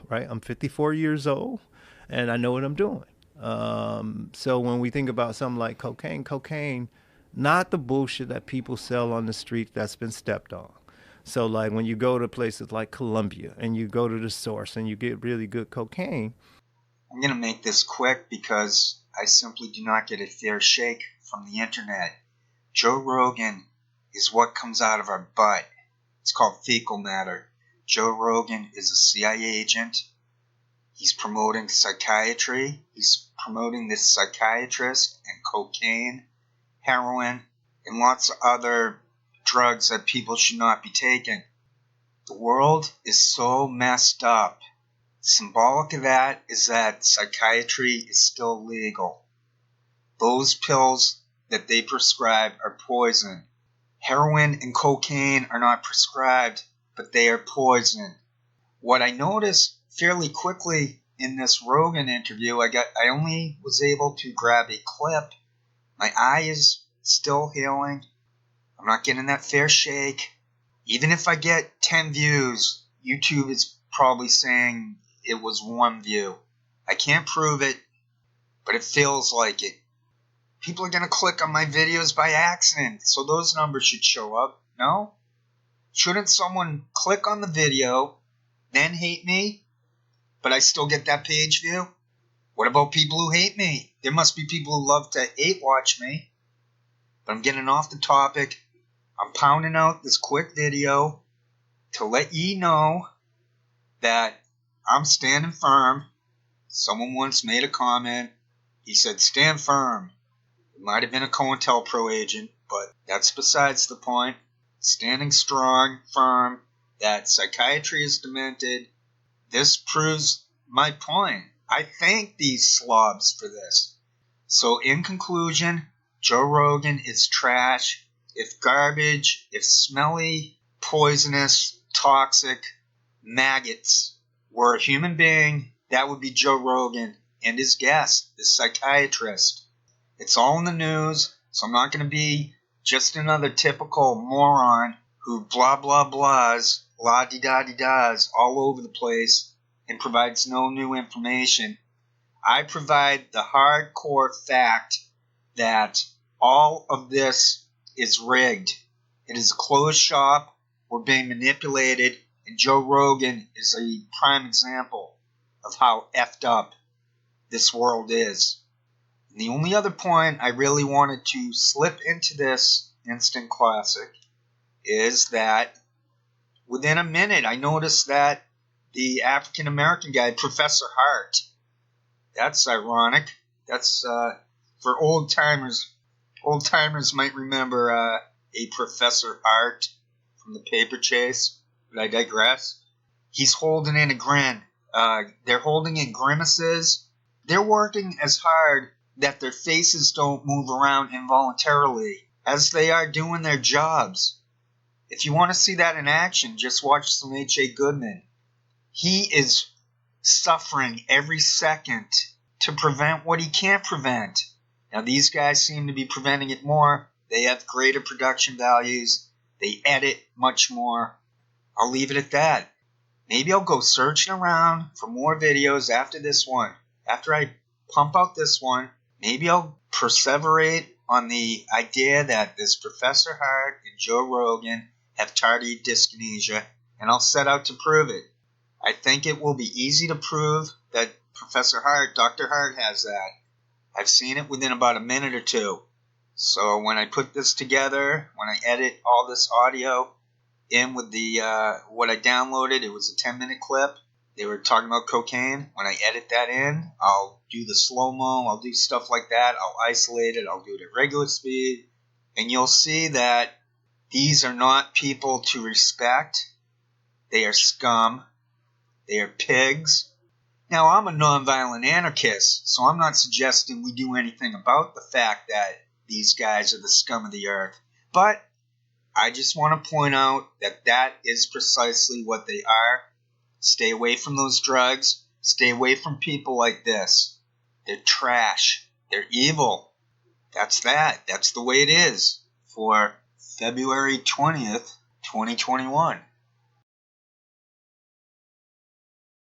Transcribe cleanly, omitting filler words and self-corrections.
right? I'm 54 years old, and I know what I'm doing. So when we think about something like cocaine, not the bullshit that people sell on the street that's been stepped on. So like when you go to places like Colombia and you go to the source and you get really good cocaine. I'm going to make this quick because I simply do not get a fair shake from the internet. Joe Rogan is what comes out of our butt. It's called fecal matter. Joe Rogan is a CIA agent. He's promoting psychiatry. He's promoting this psychiatrist and cocaine, heroin, and lots of other drugs that people should not be taking. The world is so messed up. Symbolic of that is that psychiatry is still legal. Those pills that they prescribe are poison. Heroin and cocaine are not prescribed, but they are poison. What I noticed fairly quickly in this Rogan interview, I only was able to grab a clip. My eye is still healing. I'm not getting that fair shake. Even if I get 10 views, YouTube is probably saying it was 1 view. I can't prove it, but it feels like it. People are going to click on my videos by accident, so those numbers should show up, no? Shouldn't someone click on the video, then hate me, but I still get that page view? What about people who hate me? There must be people who love to hate watch me. But I'm getting off the topic. I'm pounding out this quick video to let ye know that I'm standing firm. Someone once made a comment. He said, stand firm. It might have been a COINTELPRO agent, but that's besides the point. Standing strong, firm, that psychiatry is demented. This proves my point. I thank these slobs for this. So in conclusion, Joe Rogan is trash. If garbage, if smelly, poisonous, toxic maggots were a human being, that would be Joe Rogan and his guest, the psychiatrist. It's all in the news, so I'm not going to be just another typical moron who blah blah blahs, la di da di das all over the place and provides no new information. I provide the hardcore fact that all of this is rigged. It is a closed shop. We're being manipulated, and Joe Rogan is a prime example of how effed up this world is. And the only other point I really wanted to slip into this instant classic is that within a minute I noticed that the African American guy, Professor Hart, that's ironic. That's for old timers. Old timers might remember a Professor Hart from the paper chase, but I digress. He's holding in a grin. They're holding in grimaces. They're working as hard that their faces don't move around involuntarily as they are doing their jobs. If you want to see that in action, just watch some H.A. Goodman. He is suffering every second to prevent what he can't prevent. Now, these guys seem to be preventing it more. They have greater production values. They edit much more. I'll leave it at that. Maybe I'll go searching around for more videos after this one. After I pump out this one, maybe I'll perseverate on the idea that this Professor Hart and Joe Rogan have tardive dyskinesia, and I'll set out to prove it. I think it will be easy to prove that Professor Hart, Dr. Hart, has that. I've seen it within about a minute or two. So when I put this together, when I edit all this audio in with the what I downloaded, it was a 10-minute clip. They were talking about cocaine. When I edit that in, I'll do the slow-mo. I'll do stuff like that. I'll isolate it. I'll do it at regular speed. And you'll see that these are not people to respect. They are scum. They are pigs. Now, I'm a nonviolent anarchist, so I'm not suggesting we do anything about the fact that these guys are the scum of the earth. But I just want to point out that that is precisely what they are. Stay away from those drugs. Stay away from people like this. They're trash. They're evil. That's that. That's the way it is for February 20th, 2021.